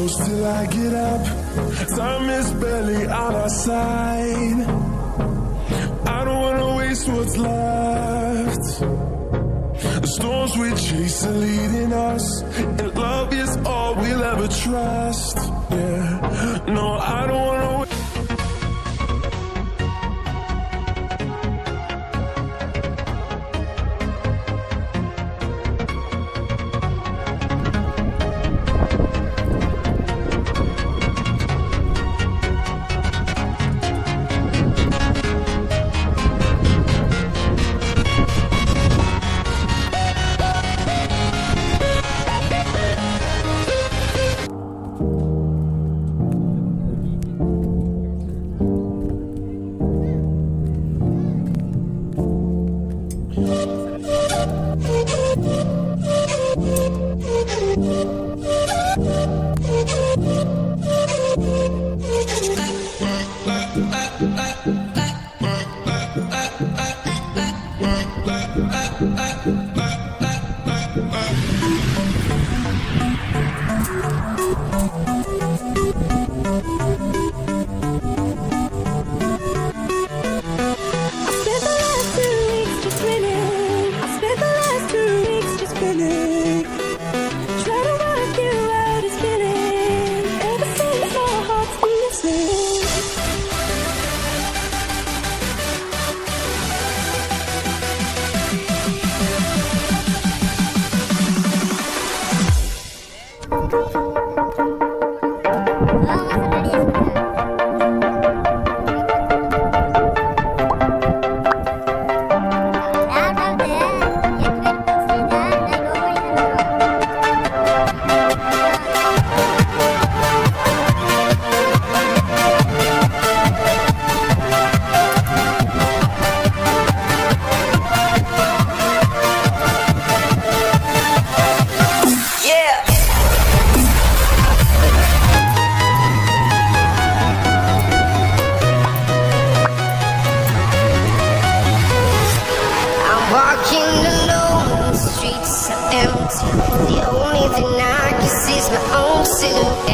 close till I get up. Time is barely on our side. I don't wanna waste what's left. The storms we chase are leading us, and love is all we'll ever trust. Yeah, no, I don't wanna wait. Walking alone, the streets are empty. The only thing I can see is my own silhouette.